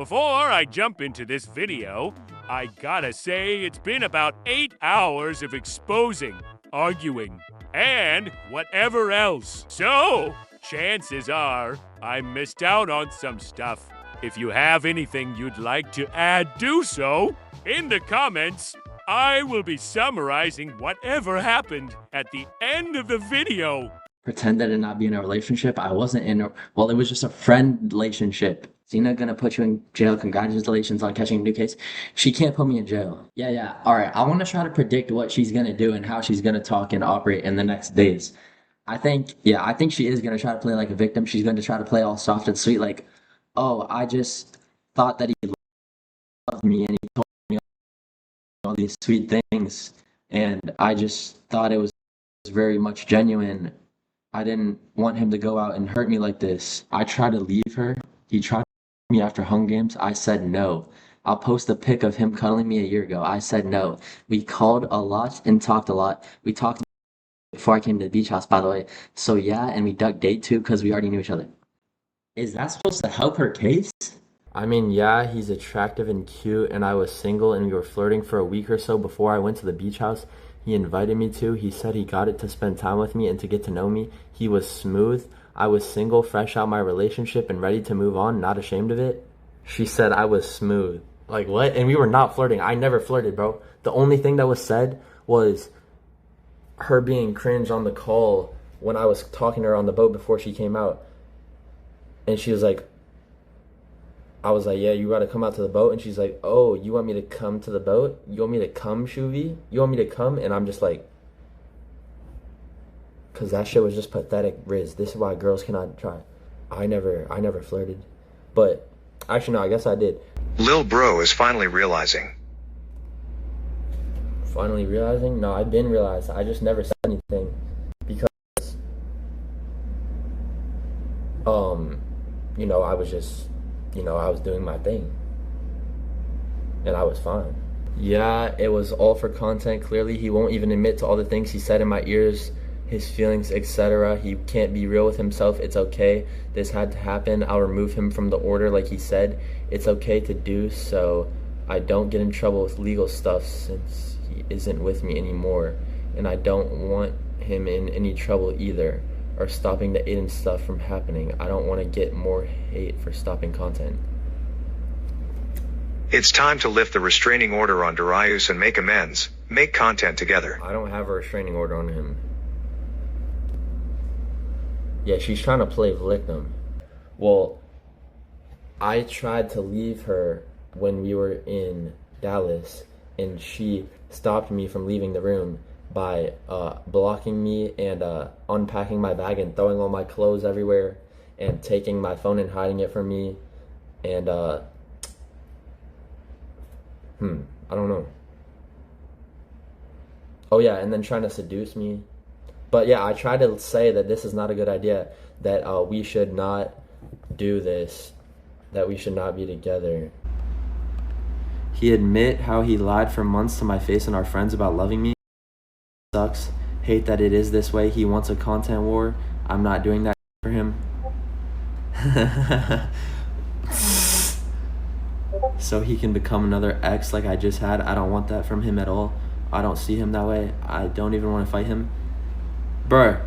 Before I jump into this video, I gotta say it's been about 8 hours of exposing, arguing, and whatever else. So, chances are I missed out on some stuff. If you have anything you'd like to add, do so in the comments. I will be summarizing whatever happened at the end of the video. Pretended to not be in a relationship. I wasn't in a, well, it was just a friend relationship. Xena gonna put you in jail. Congratulations on catching a new case. She can't put me in jail. Yeah. All right. I want to try to predict what she's gonna do and how she's gonna talk and operate in the next days. I think she is gonna try to play like a victim. She's gonna try to play all soft and sweet, like, oh, I just thought that he loved me and he told me all these sweet things, and I just thought it was very much genuine. I didn't want him to go out and hurt me like this. I tried to leave her. He tried me after Hunger Games. I said no. I'll post a pic of him cuddling me a year ago. I said no. We called a lot and talked a lot. We talked before I came to the beach house, by the way. So yeah, and we ducked date too because we already knew each other. Is that supposed to help her case? I mean, yeah, he's attractive and cute, and I was single, and we were flirting for a week or so before I went to the beach house. He invited me to. He said he got it to spend time with me and to get to know me. He was smooth. I was single, fresh out my relationship, and ready to move on, not ashamed of it. She said I was smooth. Like, what? And we were not flirting. I never flirted, bro. The only thing that was said was her being cringe on the call when I was talking to her on the boat before she came out. And she was like, I was like, yeah, you gotta come out to the boat. And she's like, oh, you want me to come to the boat? You want me to come, Shoovy? You want me to come? And I'm just like, because that shit was just pathetic, Riz. This is why girls cannot try. I never flirted. But, actually, no, I guess I did. Lil bro is finally realizing. Finally realizing? No, I've been realized. I just never said anything. Because, you know, I was just... You know, I was doing my thing. And I was fine. Yeah, it was all for content. Clearly, he won't even admit to all the things he said in my ears, his feelings, etc. He can't be real with himself. It's okay. This had to happen. I'll remove him from the order like he said. It's okay to do so I don't get in trouble with legal stuff since he isn't with me anymore. And I don't want him in any trouble either, or stopping the Aiden stuff from happening. I don't want to get more hate for stopping content. It's time to lift the restraining order on Dearest and make amends. Make content together. I don't have a restraining order on him. Yeah, she's trying to play victim. Well, I tried to leave her when we were in Dallas, and she stopped me from leaving the room by blocking me and unpacking my bag and throwing all my clothes everywhere and taking my phone and hiding it from me, and I don't know. Oh yeah, and then trying to seduce me. But yeah, I tried to say that this is not a good idea, that we should not do this, that we should not be together. He admit how he lied for months to my face and our friends about loving me. Sucks. Hate that it is this way. He wants a content war. I'm not doing that for him. So he can become another ex like I just had. I don't want that from him at all. I don't see him that way. I don't even want to fight him. Bruh,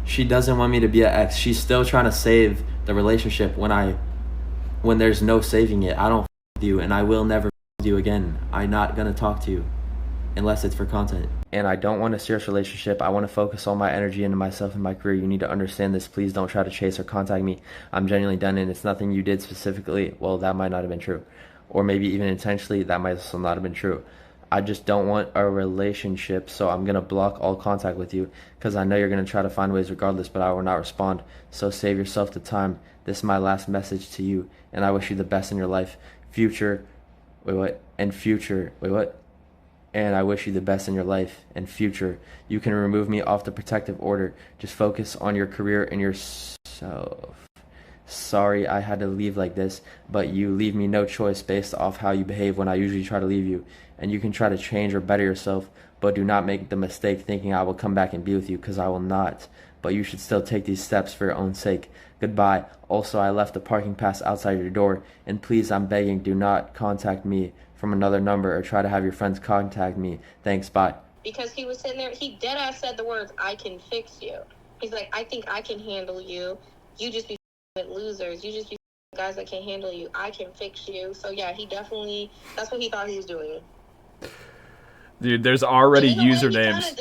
she doesn't want me to be an ex. She's still trying to save the relationship when there's no saving it. I don't with you, and I will never with you again. I'm not gonna talk to you unless it's for content. And I don't want a serious relationship. I want to focus all my energy into myself and my career. You need to understand this. Please don't try to chase or contact me. I'm genuinely done, and it's nothing you did specifically. Well, that might not have been true. Or maybe even intentionally, that might also not have been true. I just don't want a relationship, so I'm going to block all contact with you because I know you're going to try to find ways regardless, but I will not respond. So save yourself the time. This is my last message to you, and I wish you the best in your life. And I wish you the best in your life and future. You can remove me off the protective order. Just focus on your career and yourself. Sorry I had to leave like this, but you leave me no choice based off how you behave when I usually try to leave you. And you can try to change or better yourself, but do not make the mistake thinking I will come back and be with you, because I will not. But you should still take these steps for your own sake. Goodbye. Also, I left the parking pass outside your door, and please, I'm begging, do not contact me from another number or try to have your friends contact me. Thanks, bye. Because he was sitting there, he deadass said the words, I can fix you. He's like, I think I can handle you. You just be with losers. You just be guys that can't handle you. I can fix you. So yeah, he definitely, that's what he thought he was doing. Dude, there's already And in a way, usernames.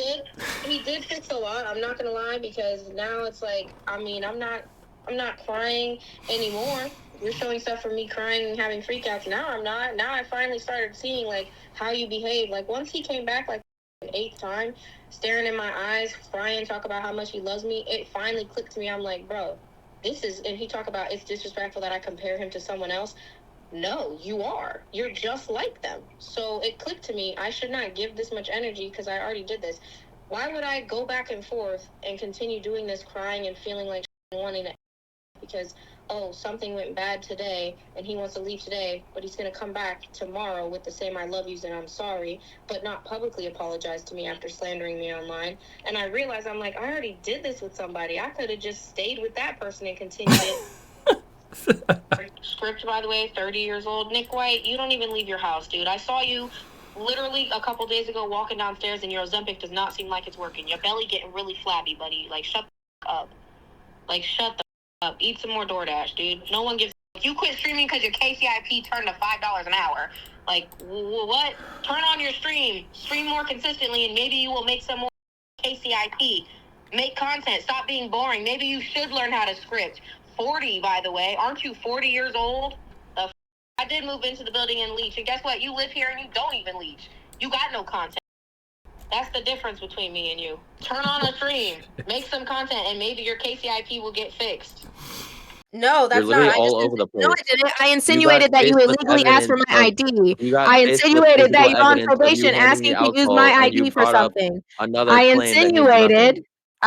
He did fix a lot. I'm not gonna lie, because now it's like, I mean, I'm not crying anymore. You're showing stuff for me crying and having freakouts. Now I'm not. Now I finally started seeing like how you behave. Like once he came back like the 8th time, staring in my eyes, crying, talk about how much he loves me, it finally clicked to me. I'm like, bro, this is, and he talk about it's disrespectful that I compare him to someone else. No, you are. You're just like them. So it clicked to me, I should not give this much energy because I already did this. Why would I go back and forth and continue doing this, crying and feeling like wanting to, because, oh, something went bad today and he wants to leave today, but he's going to come back tomorrow with the same I love yous and I'm sorry, but not publicly apologize to me after slandering me online. And I realized, I'm like, I already did this with somebody. I could have just stayed with that person and continued it. Script, by the way, 30 years old. Nick White, you don't even leave your house, dude. I saw you literally a couple days ago walking downstairs and your Ozempic does not seem like it's working. Your belly getting really flabby, buddy. Like, shut the up. Like, shut the up. Eat some more DoorDash, dude. No one gives you quit streaming because your KCIP turned to $5 an hour. Like, what? Turn on your stream. Stream more consistently and maybe you will make some more KCIP. Make content. Stop being boring. Maybe you should learn how to script. 40, by the way. Aren't you 40 years old? I did move into the building and leech. And guess what? You live here and you don't even leech. You got no content. That's the difference between me and you. Turn on a stream. Make some content and maybe your KCIP will get fixed. No, that's You're literally not. all over the place. No, I didn't. I insinuated that you illegally asked for my ID. I insinuated that you're on probation asking to use my ID for something. I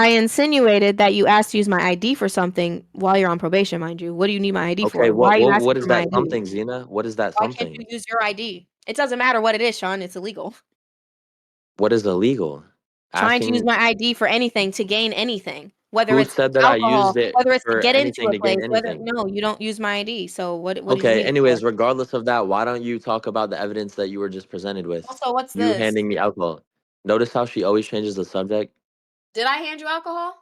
insinuated that you asked to use my ID for something while you're on probation, mind you. What do you need my ID for? Okay, Why are you asking what is for my that ID? something, Xena? What is that Why can't something? you use your ID? It doesn't matter what it is, Sean. It's illegal. What is illegal? Trying to use my ID for anything, to gain anything. Whether Who it's said that I alcohol, used it whether it's to for get into anything a to gain place, whether anything? no, you don't use my ID. So what did you Okay, need it anyways, for? regardless of that, why don't you talk about the evidence that you were just presented with? Also, what's You this? handing me alcohol. Notice how she always changes the subject? Did I hand you alcohol?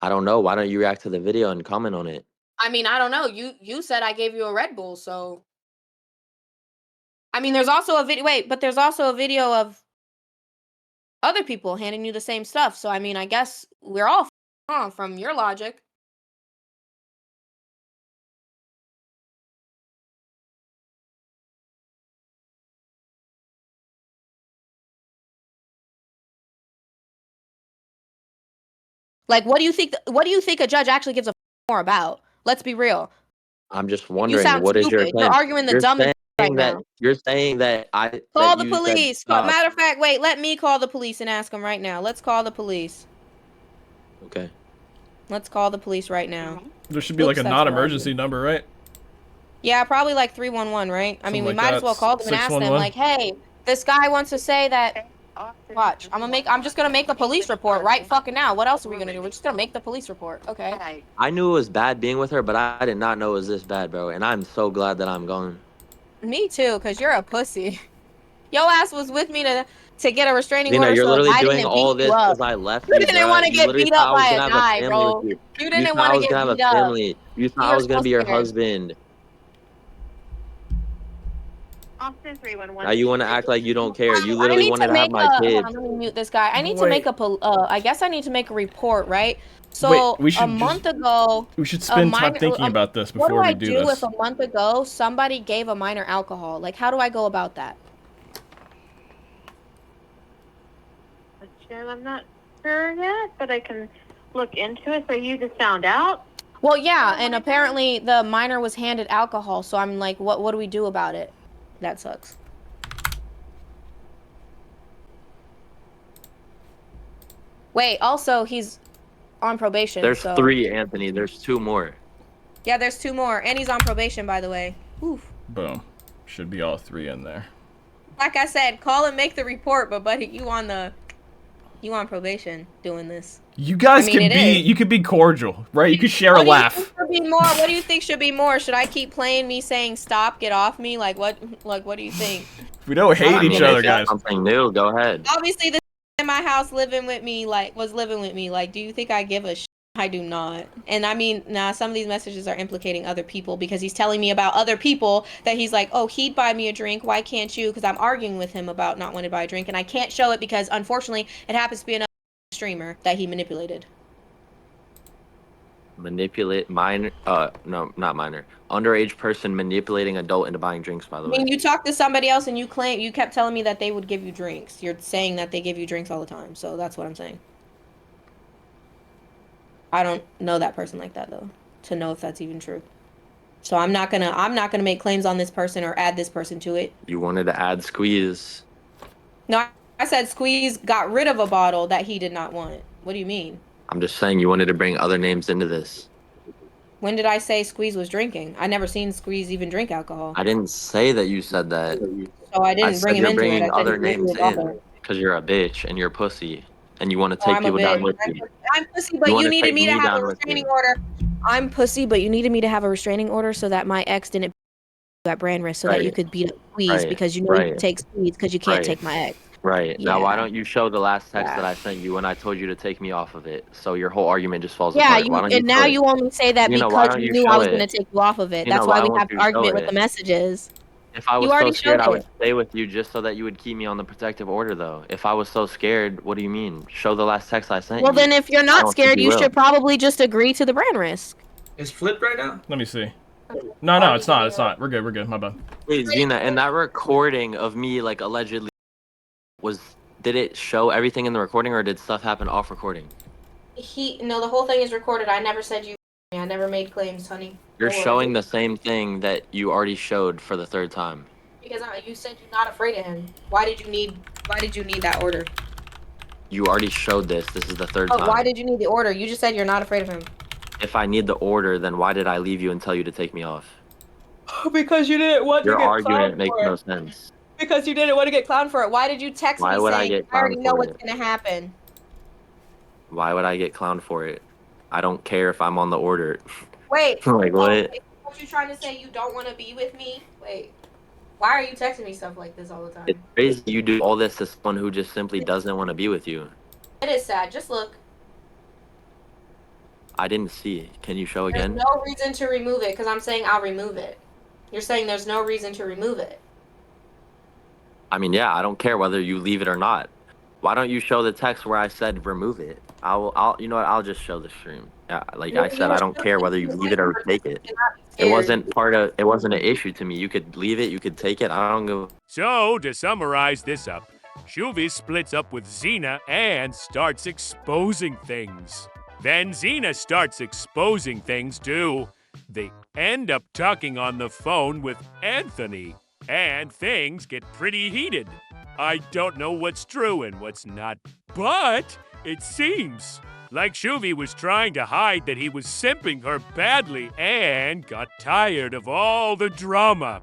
I don't know. Why don't you react to the video and comment on it? I mean, I don't know. You said I gave you a Red Bull, so I mean, there's also a video. Wait, but there's also a video of other people handing you the same stuff. So I mean, I guess we're all from your logic. Like, what do you think? What do you think a judge actually gives a more about? Let's be real. I'm just You wondering, sound what is your stupid. plan? You're arguing the dumbest right now. You're saying that Call that the you said police. stop. Matter of fact, wait. Let me call the police and ask them right now. Let's call the police. Okay. Let's call the police right now. There should be like a non-emergency number, right? Yeah, probably like 311, right? I mean, we Something might like as well that. call them and ask them, 611. like, hey, this guy wants to say that. Watch, I'm just gonna make the police report right fucking now. What else are we gonna do? We're just gonna make the police report, okay? I knew it was bad being with her, but I did not know it was this bad, bro. And I'm so glad that I'm gone. Me too, cause you're a pussy. Yo ass was with me to get a restraining Xena, order, you're so literally I doing didn't all beat this you up. because I left You you, didn't bro. want to You get literally beat thought up I was by a gonna have guy, a family bro. with you. You You didn't thought want I to was get gonna have a beat up. family. You thought I were was gonna so be your scared. husband. Austin 311. Now you want to act like you don't care. You I literally need wanted to to have make my hold kids. on, let me mute this guy. I need to Wait. make I guess I need to make a report, right? So Wait, we should a month ago, We should spend time thinking about this what do before I we do do this. if a month ago somebody gave a minor alcohol? Like, how do I go about that? I'm not sure yet, but I can look into it. So you just found out? Well, yeah, and apparently the minor was handed alcohol, so I'm like, what do we do about it? That sucks. Wait, also he's on probation. There's so. 3, Anthony. There's 2 more. Yeah, there's 2 more, and he's on probation, by the way. Oof. Boom. Should be all 3 in there. like I said, call and make the report, but buddy, you on probation doing this. You guys you could be cordial, right? You could share a laugh. What do you think should be more? Should I keep playing me saying stop, get off me? Like what do you think? We don't hate each other, guys. Something new, go ahead. Obviously, the in my house was living with me. Like, do you think I give a shit? I do not. And I mean, some of these messages are implicating other people because he's telling me about other people that he's like, oh, he'd buy me a drink. Why can't you? Because I'm arguing with him about not wanting to buy a drink. And I can't show it because, unfortunately, it happens to be another streamer that he manipulated. Manipulate minor? No, not minor. Underage person manipulating adult into buying drinks, by the way. I mean, you talked to somebody else and you kept telling me that they would give you drinks. You're saying that they give you drinks all the time. So that's what I'm saying. I don't know that person like that though, to know if that's even true. So I'm not gonna make claims on this person or add this person to it. You wanted to add Squeeze. No, I said Squeeze got rid of a bottle that he did not want. What do you mean? I'm just saying you wanted to bring other names into this. When did I say Squeeze was drinking? I never seen Squeeze even drink alcohol. I didn't say that you said that. So I didn't bring him into it. You're bringing other names in because you're a bitch and you're a pussy. And you want to take people down with you. I'm pussy, but you needed me to have a restraining order. I'm pussy, but you needed me to have a restraining order so that my ex didn't at brand risk, so that you could beat up Squeeze because you know you can take Squeeze because you can't take my ex. Right. Yeah. Now, why don't you show the last text that I sent you when I told you to take me off of it? So your whole argument just falls apart. And now you only say that because you knew I was going to take you off of it. That's why we have the argument with the messages. If I was so scared, I would stay with you just so that you would keep me on the protective order, though. If I was so scared, what do you mean? Show the last text I sent you. Well, then if you're not scared, you should probably just agree to the brand risk. It's flipped right now? Let me see. No, it's not. It's not. We're good. My bad. Wait, Xena, and that recording of me, like, allegedly, did it show everything in the recording, or did stuff happen off recording? No, the whole thing is recorded. I never said you. I never made claims, honey. You're showing the same thing that you already showed for the third time. Because you said you're not afraid of him. Why did you need that order? You already showed this. This is the third time. Why did you need the order? You just said you're not afraid of him. If I need the order, then why did I leave you and tell you to take me off? Because you didn't want to get clowned for it. Your argument makes no sense. Because you didn't want to get clowned for it. Why did you text me saying, I already know what's going to happen? Why would I get clowned for it? I don't care if I'm on the order. Wait. Like, what? What you trying to say? You don't want to be with me? Wait. Why are you texting me stuff like this all the time? It's crazy you do all this to someone who just simply doesn't want to be with you. It is sad. Just look. I didn't see. Can you show again? There's no reason to remove it because I'm saying I'll remove it. You're saying there's no reason to remove it. I mean, yeah, I don't care whether you leave it or not. Why don't you show the text where I said remove it? You know what? I'll just show the stream. Yeah, like I said, I don't care whether you leave it or take it. It wasn't an issue to me. You could leave it, you could take it. I don't go. So, to summarize this up, Shoovy splits up with Xena and starts exposing things. Then Xena starts exposing things too. They end up talking on the phone with Anthony, and things get pretty heated. I don't know what's true and what's not, but it seems like Shoovy was trying to hide that he was simping her badly and got tired of all the drama.